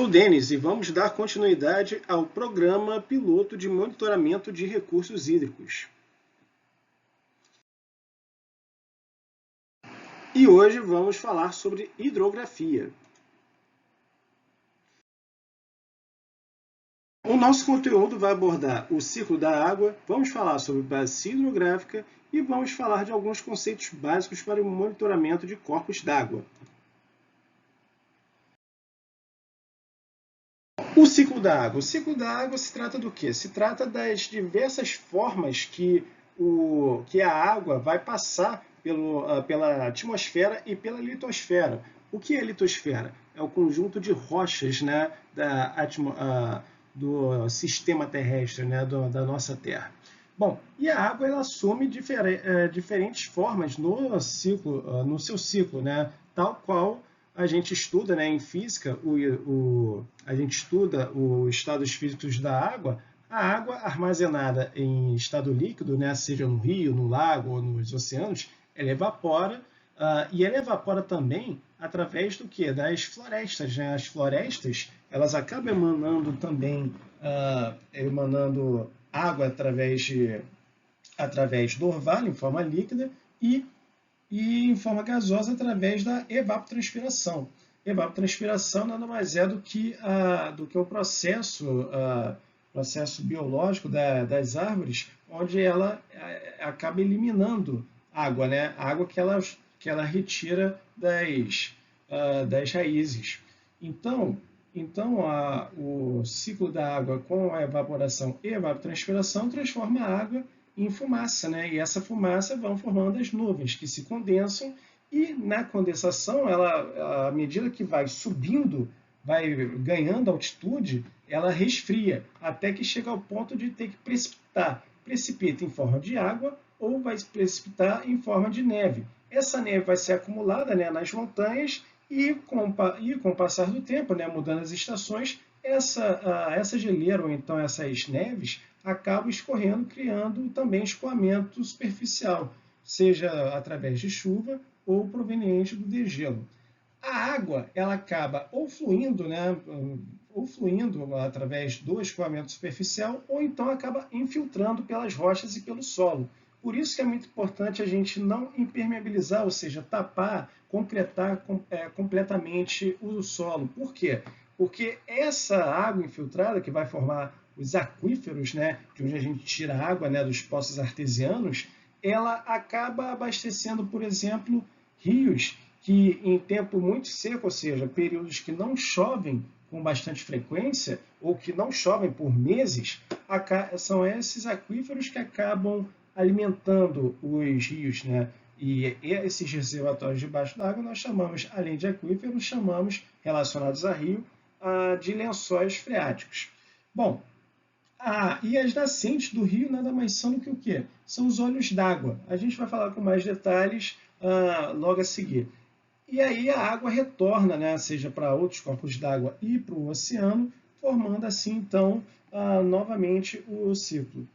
Sou o Denis e vamos dar continuidade ao programa piloto de monitoramento de recursos hídricos. E hoje vamos falar sobre hidrografia. O nosso conteúdo vai abordar o ciclo da água, vamos falar sobre bacia hidrográfica e vamos falar de alguns conceitos básicos para o monitoramento de corpos d'água. O ciclo da água. O ciclo da água se trata do quê? Se trata das diversas formas que a água vai passar pela atmosfera e pela litosfera. O que é a litosfera? É o conjunto de rochas, né, do sistema terrestre, né, da nossa Terra. Bom, e a água ela assume diferentes formas no seu ciclo, né, tal qual a gente estuda, né, em física, a gente estuda os estados físicos da água. A água armazenada em estado líquido, né, seja no rio, no lago ou nos oceanos, ela evapora, e ela evapora também através do que? Das florestas. Né? As florestas elas acabam emanando também emanando água através do orvalho em forma líquida e em forma gasosa através da evapotranspiração. Evapotranspiração nada mais é do que o processo biológico das árvores, onde ela acaba eliminando água, né? A água que ela retira das raízes. Então o ciclo da água com a evaporação e evapotranspiração transforma a água em fumaça, né? E essa fumaça vão formando as nuvens que se condensam e na condensação, à medida que vai subindo, vai ganhando altitude, ela resfria até que chega ao ponto de ter que precipitar. Precipita em forma de água ou vai precipitar em forma de neve. Essa neve vai ser acumulada, né, nas montanhas e com o passar do tempo, né, mudando as estações, essa geleira ou então essas neves acabam escorrendo, criando também escoamento superficial, seja através de chuva ou proveniente do degelo. A água ela acaba ou fluindo, né, ou fluindo através do escoamento superficial, ou então acaba infiltrando pelas rochas e pelo solo. Por isso que é muito importante a gente não impermeabilizar, ou seja, tapar, concretar completamente o solo. Por quê? Porque essa água infiltrada que vai formar os aquíferos, né, de onde a gente tira a água, né, dos poços artesianos, ela acaba abastecendo, por exemplo, rios que em tempo muito seco, ou seja, períodos que não chovem com bastante frequência ou que não chovem por meses, são esses aquíferos que acabam alimentando os rios, né? E esses reservatórios debaixo d'água nós chamamos, além de aquíferos, chamamos, relacionados a rio, de lençóis freáticos. Bom, e as nascentes do rio nada mais são do que o quê? São os olhos d'água. A gente vai falar com mais detalhes logo a seguir. E aí a água retorna, né, seja para outros corpos d'água e para o oceano, formando assim, então, novamente o ciclo.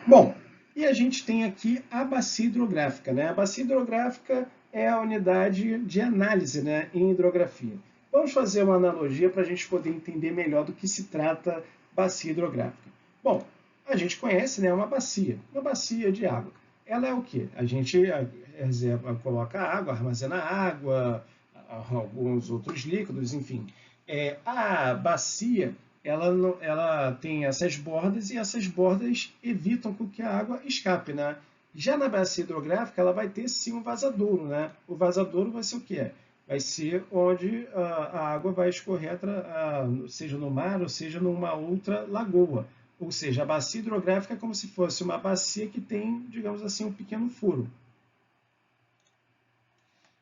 Bom, e a gente tem aqui a bacia hidrográfica. Né? A bacia hidrográfica é a unidade de análise, né, em hidrografia. Vamos fazer uma analogia para a gente poder entender melhor do que se trata bacia hidrográfica. Bom, a gente conhece, né, uma bacia de água. Ela é o quê? A gente coloca água, armazena água, alguns outros líquidos, enfim. A bacia ela tem essas bordas e essas bordas evitam que a água escape, né? Já na bacia hidrográfica, ela vai ter sim um vazadouro, né? O vazadouro vai ser o quê? Vai ser onde a água vai escorrer, seja no mar ou seja numa outra lagoa. Ou seja, a bacia hidrográfica é como se fosse uma bacia que tem, digamos assim, um pequeno furo.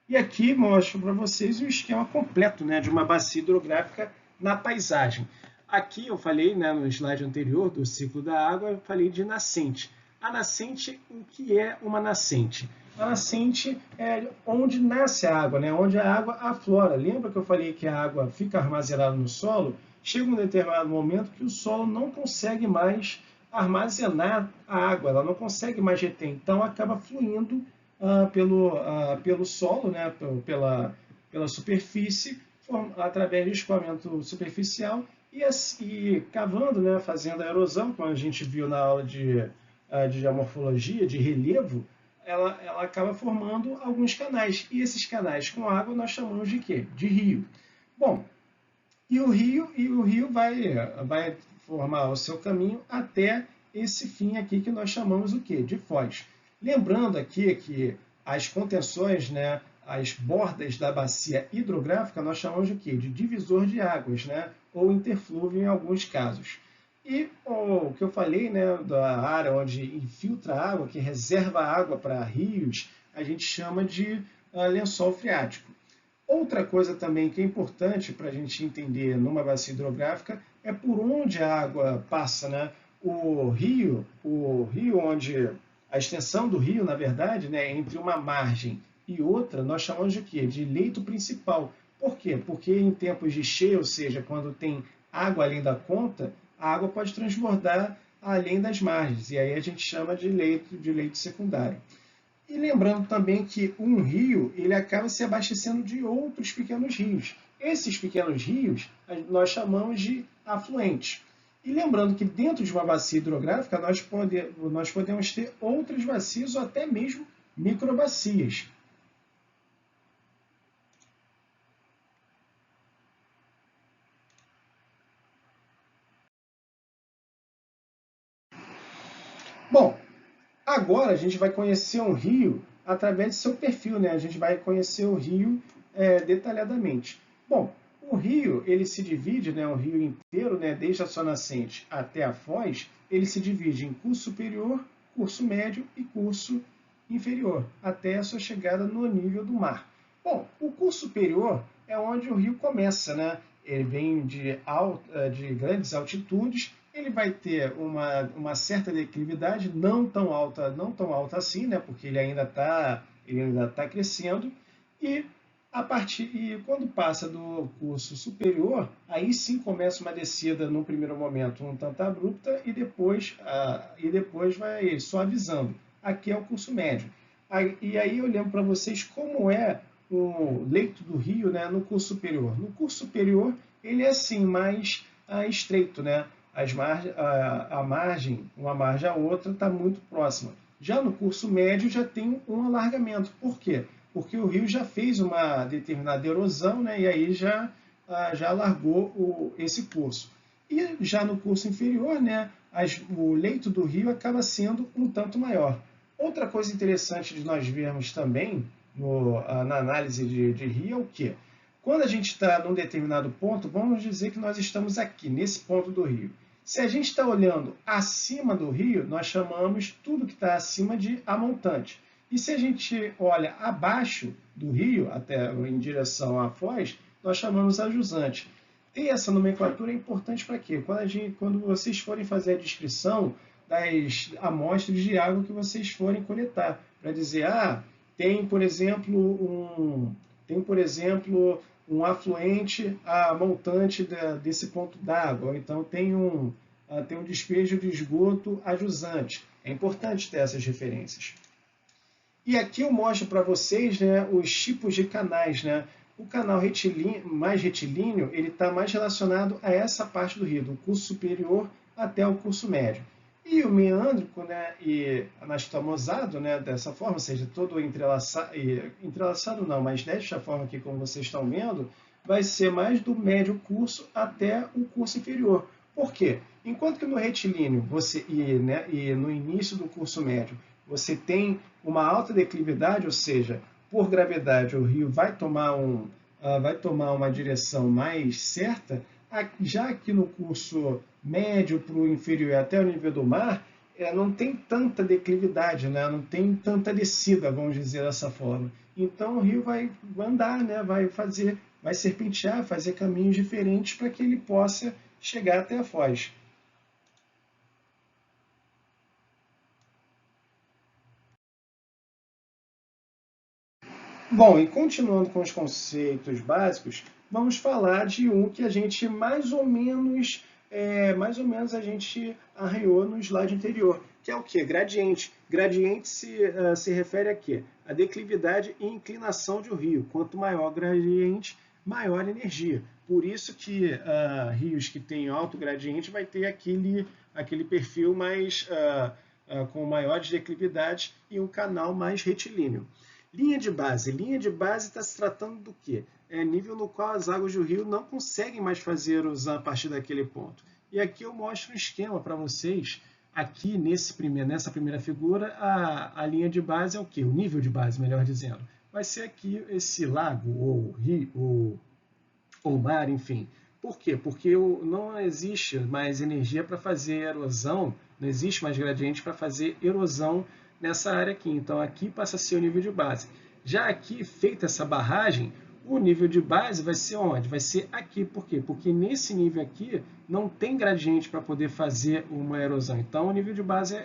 E aqui mostro para vocês o esquema completo, né, de uma bacia hidrográfica na paisagem. Aqui eu falei, né, no slide anterior do ciclo da água, eu falei de nascente. A nascente, o que é uma nascente? A nascente é onde nasce a água, né, onde a água aflora. Lembra que eu falei que a água fica armazenada no solo? Chega um determinado momento que o solo não consegue mais armazenar a água, ela não consegue mais reter, então acaba fluindo pelo solo, né, pela superfície, através de escoamento superficial e cavando, né, fazendo a erosão, como a gente viu na aula de geomorfologia, de relevo, ela acaba formando alguns canais. E esses canais com água nós chamamos de quê? De rio. Bom, e o rio vai formar o seu caminho até esse fim aqui que nós chamamos o quê? De foz. Lembrando aqui que as contenções, né, as bordas da bacia hidrográfica, nós chamamos de quê? De divisor de águas, né, ou interflúvio em alguns casos. E o que eu falei, né, da área onde infiltra água, que reserva água para rios, a gente chama de lençol freático. Outra coisa também que é importante para a gente entender numa bacia hidrográfica é por onde a água passa, né? O rio onde a extensão do rio, na verdade, né, entre uma margem e outra, nós chamamos de quê? De leito principal. Por quê? Porque em tempos de cheia, ou seja, quando tem água além da conta, a água pode transbordar além das margens, e aí a gente chama de leito secundário. E lembrando também que um rio ele acaba se abastecendo de outros pequenos rios. Esses pequenos rios nós chamamos de afluentes. E lembrando que dentro de uma bacia hidrográfica nós podemos ter outras bacias ou até mesmo microbacias. Bom, agora a gente vai conhecer um rio através de seu perfil, né? A gente vai conhecer o rio detalhadamente. Bom, o rio ele se divide, né? O rio inteiro, né? Desde a sua nascente até a foz, ele se divide em curso superior, curso médio e curso inferior, até a sua chegada no nível do mar. Bom, o curso superior é onde o rio começa, né? Ele vem de grandes altitudes. Ele vai ter uma certa declividade, não tão alta assim, né? Porque ele ainda tá crescendo. E quando passa do curso superior, aí sim começa uma descida no primeiro momento um tanto abrupta e depois vai suavizando. Aqui é o curso médio. E aí eu lembro para vocês como é o leito do rio, né, no curso superior. No curso superior ele é assim mais estreito, né? A margem, uma margem à outra, está muito próxima. Já no curso médio já tem um alargamento. Por quê? Porque o rio já fez uma determinada erosão, né, e aí já alargou esse curso. E já no curso inferior, né, o leito do rio acaba sendo um tanto maior. Outra coisa interessante de nós vermos também na análise de rio é o quê? Quando a gente está num determinado ponto, vamos dizer que nós estamos aqui, nesse ponto do rio. Se a gente está olhando acima do rio, nós chamamos tudo que está acima de amontante. E se a gente olha abaixo do rio, até em direção à foz, nós chamamos a jusante. Ter essa nomenclatura é importante para quê? Quando vocês forem fazer a descrição das amostras de água que vocês forem coletar, para dizer, tem, por exemplo, um afluente montante desse ponto d'água, ou então tem um despejo de esgoto a jusante. É importante ter essas referências. E aqui eu mostro para vocês, né, os tipos de canais. Né? O canal mais retilíneo ele está mais relacionado a essa parte do rio, do curso superior até o curso médio. E o meândrico, né, e anastomosado, né, dessa forma, ou seja, todo entrelaçado não, mas desta forma aqui, como vocês estão vendo, vai ser mais do médio curso até o curso inferior. Por quê? Enquanto que no retilíneo e no início do curso médio você tem uma alta declividade, ou seja, por gravidade o rio vai tomar uma direção mais certa, já que no curso médio para o inferior até o nível do mar, não tem tanta declividade, né? Não tem tanta descida, vamos dizer dessa forma. Então o rio vai andar, né? Vai serpentear, fazer caminhos diferentes para que ele possa chegar até a foz. Bom, e continuando com os conceitos básicos, vamos falar de um que a gente mais ou menos a gente arranhou no slide anterior, que é o quê? Gradiente. Gradiente se refere a quê? A declividade e inclinação de um rio. Quanto maior o gradiente, maior energia. Por isso que rios que têm alto gradiente vai ter aquele perfil mais com maiores declividades e um canal mais retilíneo. Linha de base. Linha de base está se tratando do quê? É nível no qual as águas do rio não conseguem mais fazer erosão a partir daquele ponto. E aqui eu mostro um esquema para vocês. Aqui nessa primeira figura, a linha de base é o quê? O nível de base, melhor dizendo. Vai ser aqui esse lago, ou rio, ou mar, enfim. Por quê? Porque não existe mais energia para fazer erosão, não existe mais gradiente para fazer erosão nessa área aqui. Então, aqui passa a ser o nível de base. Já aqui, feita essa barragem, o nível de base vai ser onde? Vai ser aqui. Por quê? Porque nesse nível aqui não tem gradiente para poder fazer uma erosão. Então, o nível de base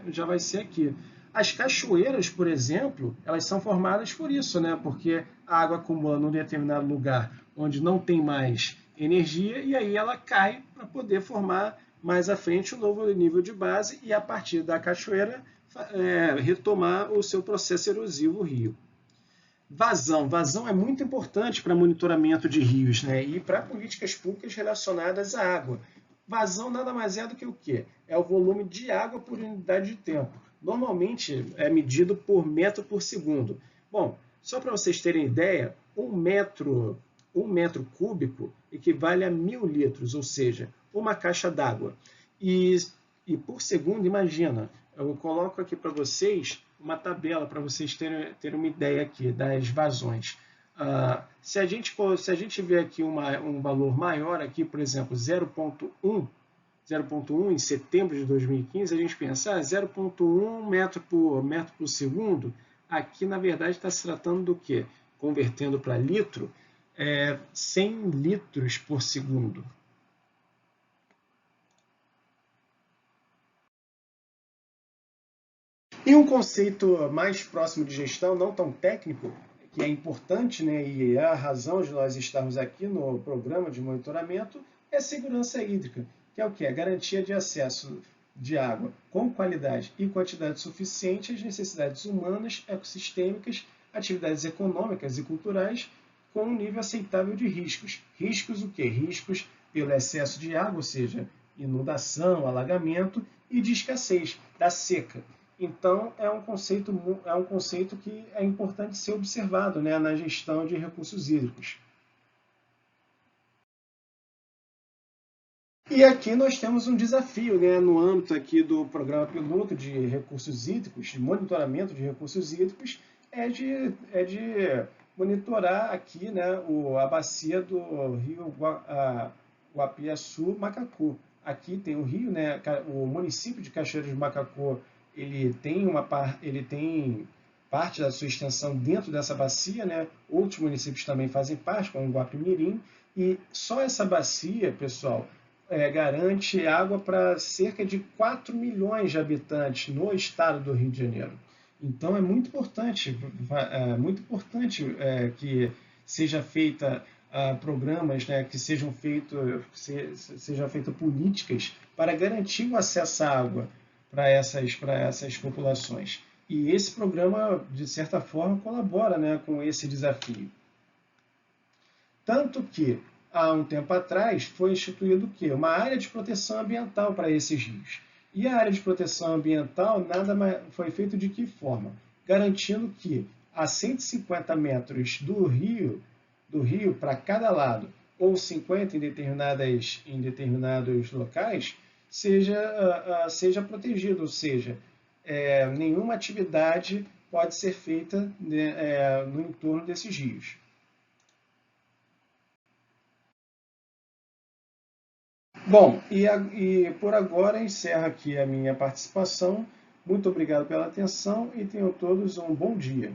já vai ser aqui. As cachoeiras, por exemplo, elas são formadas por isso, né? Porque a água acumula num determinado lugar onde não tem mais energia e aí ela cai para poder formar mais à frente um novo nível de base e a partir da cachoeira retomar o seu processo erosivo rio. Vazão. Vazão é muito importante para monitoramento de rios, né? E para políticas públicas relacionadas à água. Vazão nada mais é do que o quê? É o volume de água por unidade de tempo. Normalmente é medido por metro por segundo. Bom, só para vocês terem ideia, um metro cúbico equivale a 1.000 litros, ou seja, uma caixa d'água. E por segundo, imagina, eu coloco aqui para vocês uma tabela para vocês terem uma ideia aqui das vazões. Se a gente vê aqui um valor maior aqui, por exemplo, 0,1 em setembro de 2015, a gente pensa 0,1 metro por segundo. Aqui, na verdade, está se tratando do quê? Convertendo para litro, 100 litros por segundo. E um conceito mais próximo de gestão, não tão técnico, que é importante, né, e é a razão de nós estarmos aqui no programa de monitoramento, é a segurança hídrica, que é o quê? A garantia de acesso de água com qualidade e quantidade suficiente às necessidades humanas, ecossistêmicas, atividades econômicas e culturais, com um nível aceitável de riscos. Riscos o quê? Riscos pelo excesso de água, ou seja, inundação, alagamento, e de escassez, da seca. Então, é um conceito que é importante ser observado, né, na gestão de recursos hídricos. E aqui nós temos um desafio, né, no âmbito aqui do programa piloto de recursos hídricos, de monitoramento de recursos hídricos, é de monitorar aqui, né, a bacia do rio Guapiaçu-Macacu. Aqui tem o rio, né, o município de Cachoeiras de Macacu, ele tem parte da sua extensão dentro dessa bacia, né? Outros municípios também fazem parte, como Guapimirim, e só essa bacia, pessoal, garante água para cerca de 4 milhões de habitantes no estado do Rio de Janeiro. Então é muito importante que seja feita programas, né, que sejam feitas políticas para garantir o acesso à água para essas populações. E esse programa, de certa forma, colabora, né, com esse desafio. Tanto que, há um tempo atrás, foi instituído o quê? Uma área de proteção ambiental para esses rios. E a área de proteção ambiental nada mais foi feito de que forma? Garantindo que a 150 metros do rio para cada lado, ou 50 em determinados locais, seja protegido, ou seja, nenhuma atividade pode ser feita no entorno desses rios. Bom, e por agora encerro aqui a minha participação. Muito obrigado pela atenção e tenham todos um bom dia.